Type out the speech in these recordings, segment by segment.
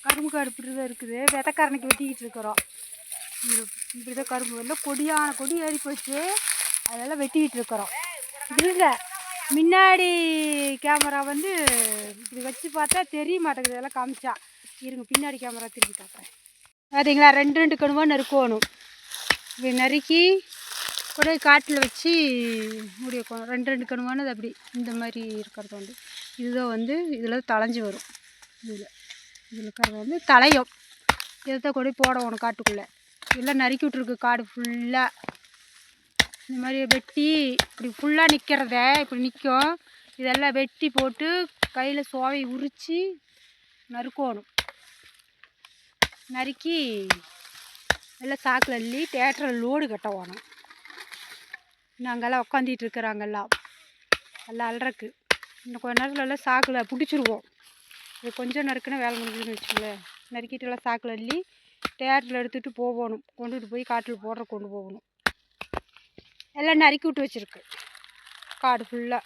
கரும்பு காடு இப்படி தான் இருக்குது. விதைக்கரணைக்கு வெட்டிக்கிட்டு இருக்கிறோம். இப்படி தான் கரும்பு வந்து கொடியான கொடி ஏறி போச்சு. அதெல்லாம் வெட்டிக்கிட்டு இருக்கிறோம். இல்லைங்க முன்னாடி கேமரா வந்து இப்படி வச்சு பார்த்தா தெரிய மாட்டேங்குது. இதெல்லாம் காமிச்சா இருங்க பின்னாடி கேமரா திருப்பி காட்டுறேன். பார்த்தீங்களா 2 கணுவாக நறுக்கணும். இப்படி நறுக்கி கூட காட்டில் வச்சு மூடி வைக்கணும். 2 கணுவானது அப்படி இந்த மாதிரி இருக்கிறது வந்து இதுதான் வந்து இதில் தளைஞ்சி வரும். இதில் இருக்கிறது வந்து தலையும் இதைத்தான் கொண்டு போடணும் காட்டுக்குள்ளே. எல்லாம் நறுக்கி விட்ருக்கு காடு ஃபுல்லாக. இந்த மாதிரி வெட்டி இப்படி ஃபுல்லாக நிற்கிறத இப்படி நிற்கும். இதெல்லாம் வெட்டி போட்டு கையில் சோவை உரித்து நறுக்கணும். நறுக்கி எல்லாம் சாக்கில் அள்ளி தேட்டரில் லோடு கட்ட போகணும். நாங்கள்லாம் உட்காந்துட்டு இருக்கிறாங்கெல்லாம் எல்லாம் அல்றக்கு. இன்னும் கொஞ்ச நேரத்தில் எல்லாம் சாக்கில் பிடிச்சிருவோம். இது கொஞ்சம் நறுக்குன்னா வேலை முடிஞ்சுன்னு வச்சுங்களேன். நறுக்கிட்டு எல்லாம் சாக்கில் அள்ளி தேட்டரில் எடுத்துகிட்டு போகணும். கொண்டுட்டு போய் காட்டில் கொண்டு போகணும். எல்லாம் நறுக்கி விட்டு வச்சுருக்கு காடு ஃபுல்லாக.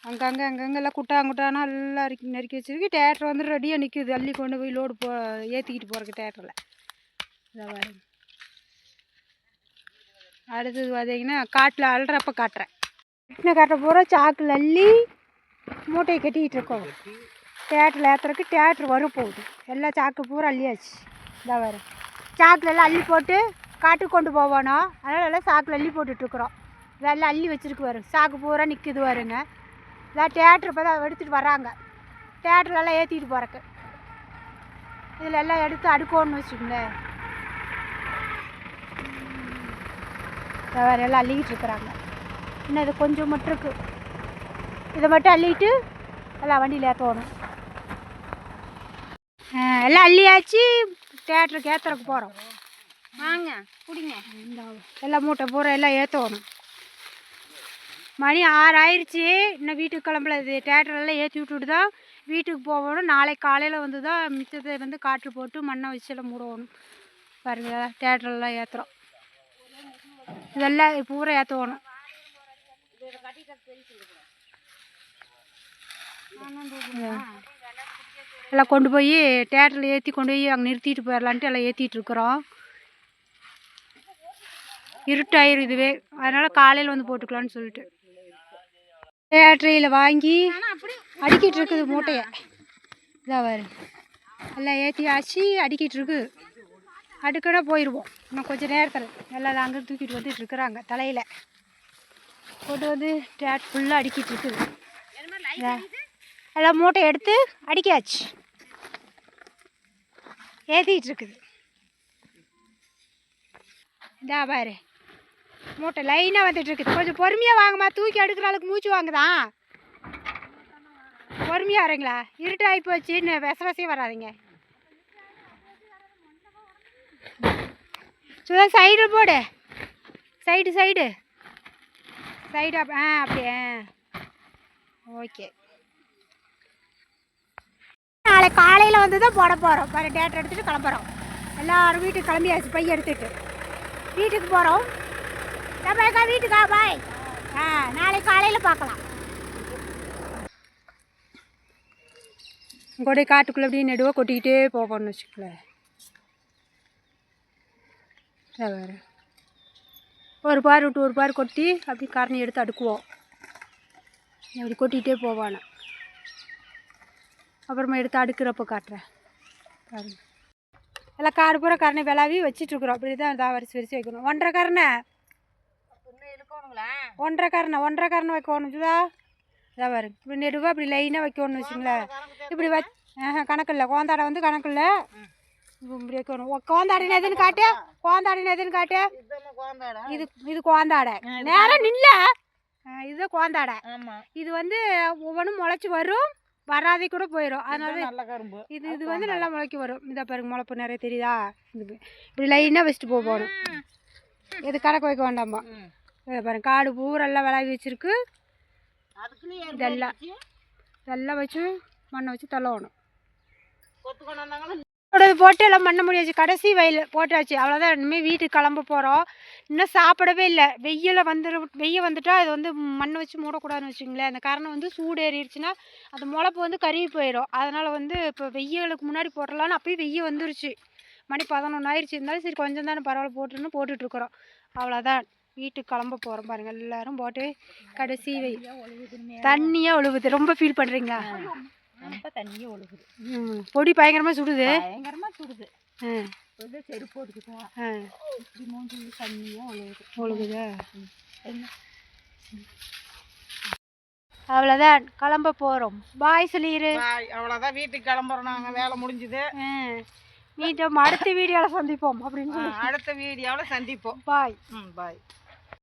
அங்கங்கெல்லாம் குட்டானா எல்லாம் நறுக்கி வச்சுருக்கு. தேட்டர் வந்து ரெடியாக நிற்கிது. அள்ளி கொண்டு போய் லோடு ஏற்றிக்கிட்டு போகிறக்கு தேட்டரில். இதை அடுத்தது பார்த்தீங்கன்னா காட்டில் அல்றப்ப காட்டுறேன். காட்ட பூரா சாக்கில் அள்ளி மூட்டையை கட்டிக்கிட்டு இருக்கோம். தேட்டரில் ஏற்றுறக்கு தேட்டர் வரும் போகுது. எல்லாம் சாக்கு பூரா அள்ளியாச்சு. இதாக வர சாக்கில் எல்லாம் அள்ளி போட்டு காட்டுக்கு கொண்டு போவோணும். அதனால் எல்லாம் சாக்கில் அள்ளி போட்டுட்ருக்குறோம். இதெல்லாம் அள்ளி வச்சுருக்கு வரும். சாக்கு பூரா நிற்கிது வருங்க. இதான் தேட்டர் இப்போ தான் எடுத்துகிட்டு வராங்க. தேட்டர்லாம் ஏற்றிட்டு போகிறக்கு. இதில் எல்லாம் எடுத்து அடுக்கணும்னு வச்சுக்கோங்களேன். வேறு எல்லாம் அள்ளிக்கிட்டு இருக்கிறாங்க. இன்னும் இது கொஞ்சம் மட்டும் இருக்குது. இதை மட்டும் அள்ளிட்டு எல்லாம் வண்டியில் ஏற்றணும். எல்லாம் அள்ளியாச்சு. தேட்டருக்கு ஏற்றுறக்கு போகிறோம். வாங்க குடிங்க. இந்த எல்லாம் மூட்டை பூரா எல்லாம் ஏற்றணும். மணி 6 ஆயிடுச்சு. இன்னும் வீட்டுக்கு கிளம்பல. இது தேட்டரெல்லாம் ஏற்றி விட்டுட்டு தான் வீட்டுக்கு போகணும். நாளைக்கு காலையில் வந்து தான் மிச்சத்தை வந்து காற்று போட்டு மண்ணை வச்சு எல்லாம் மூடணும். பாருங்கள் தேட்டரெல்லாம் ஏற்றுறோம். இதெல்லாம் பூரா ஏற்றணும். எல்லாம் கொண்டு போய் தேட்டரில் ஏற்றி கொண்டு போய் அங்கே நிறுத்திட்டு போயிடலான்ட்டு எல்லாம் ஏற்றிட்டு இருக்கிறோம். இருட்டாயிரும் இதுவே. அதனால் காலையில் வந்து போட்டுக்கலான்னு சொல்லிட்டு தேட்டரியில் வாங்கி அடிக்கிட்டு இருக்குது மூட்டையை. இதாக வரு எல்லாம் ஏற்றி ஆச்சு அடிக்கிட்டு இருக்கு. அடுக்கடா போயிடுவோம். இன்னும் கொஞ்சம் நேரத்தில் எல்லாம் அங்கே தூக்கிட்டு வந்துட்டு இருக்கிறாங்க. தலையில் கொண்டு வந்து தேட்டர் ஃபுல்லாக அடிக்கிட்டு இருக்குது. எல்லாம் மூட்டை எடுத்து அடிக்காச்சு ஏற்றிக்கிட்டு இருக்குது. இதா பாரு மூட்டை லைனாக வந்துட்டு இருக்குது. கொஞ்சம் பொறுமையாக வாங்கம்மா. தூக்கி எடுக்கிற அளவுக்கு மூச்சு வாங்குதான். பொறுமையாக வரீங்களா? இருட்டாகி போச்சு. இன்னும் விசவசையும் வராதிங்க. சும்மா சைடு போடு. சைடு அப்படியே ஓகே. நாளை காலையில் வந்து தான் போட போகிறோம். பாரு டேட்டர் எடுத்துகிட்டு கிளம்புறோம். எல்லோரும் வீட்டுக்கு கிளம்பியாச்சு. பையன் எடுத்துகிட்டு வீட்டுக்கு போகிறோம். வீட்டுக்கா பாய். நாளைக்கு காலையில் பார்க்கலாம். கொடை காட்டுக்குள்ளே அப்படியே நெடுவாக கொட்டிக்கிட்டே போகணும்னு வச்சுக்கல. வேறு ஒரு பார் விட்டு ஒரு பார் கொட்டி அப்படி கரணி எடுத்து அடுக்குவோம். அப்படி கொட்டிகிட்டே போவானே. அப்புறமா எடுத்து அடுக்கிறப்ப காட்டுறேன் பாருங்க. எல்லாம் காடு பூரா கரணை விளாவி வச்சிட்ருக்குறோம். அப்படி தான் இதாக வரிசை வைக்கணும். 1.5 கரணை 1.5 கரணை வைக்கணும். சுதா இதாக பாரு. இப்படி நெடுவாக அப்படி லைனாக வைக்கணும்னு வச்சுங்களேன். இப்படி கணக்கில்லை. கோந்தாடை வந்து கணக்கில்லை. இப்படி வைக்கணும். கோந்தாடின்னு எதுன்னு காட்டு. இது கோந்தாடை. நேரம் நில்ல. இதுதான் கோந்தாடை. இது வந்து ஒவ்வொன்றும் முளைச்சி வரும். வராதே கூட போயிடும். அதனால இது வந்து நல்லா முளைக்கி வரும். இதை பாருங்க முளைப்பு நிறைய தெரியுதா. இது இப்படி லைனாக வச்சுட்டு போகணும். இது கணக்கு வைக்க வேண்டாமா. இதை பாருங்க காடு பூரெல்லாம் விளாவி வச்சுருக்கு. இதெல்லாம் வச்சு மண்ணை வச்சு தள்ளணும். போட்டு எல்லாம் பண்ண முடியாச்சு. கடைசி வயல் போட்டாச்சு, அவ்வளோதான். இனிமேல் வீட்டுக்கு கிளம்ப போகிறோம். இன்னும் சாப்பிடவே இல்லை. வெயில் வந்துட்டால் அது வந்து மண்ணை வச்சு மூடக்கூடாதுன்னு வச்சுங்களேன். அந்த காரணம் வந்து சூடு ஏறிடுச்சுன்னா அந்த முளப்பு வந்து கருகி போயிடும். அதனால் வந்து இப்போ வெயிலுக்கு முன்னாடி போட்டுடலான்னு அப்பயும் வெயில் வந்துருச்சு. மணி 11 ஆயிடுச்சு. இருந்தாலும் சரி கொஞ்சம் தானே பரவாயில்ல போட்டுன்னு போட்டுட்ருக்குறோம். அவ்வளோதான். வீட்டுக்கு கிளம்ப போகிறோம் பாருங்கள். எல்லோரும் போட்டு கடைசி தண்ணியாக ஒழுகுது. ரொம்ப ஃபீல் பண்ணுறீங்களா? ரொம்ப தண்ணியே ஒழுகுது. பொடி பயங்கரமாக சுடுது. பயங்கரமாக சுடுது. செருப்பு போட்டுக்கிட்டோம். இப்படி மூஞ்சி தண்ணியாக ஒழுகுதா? அவ்வளோதான், கிளம்ப போகிறோம். பாய் சொல்லிடு. அவ்வளோதான், வீட்டுக்கு கிளம்புறோம். நாங்கள் வேலை முடிஞ்சுது. மீண்டும் அடுத்த வீடியோவில் சந்திப்போம் அப்படின்னு அடுத்த வீடியோவில் சந்திப்போம். பாய். பாய்.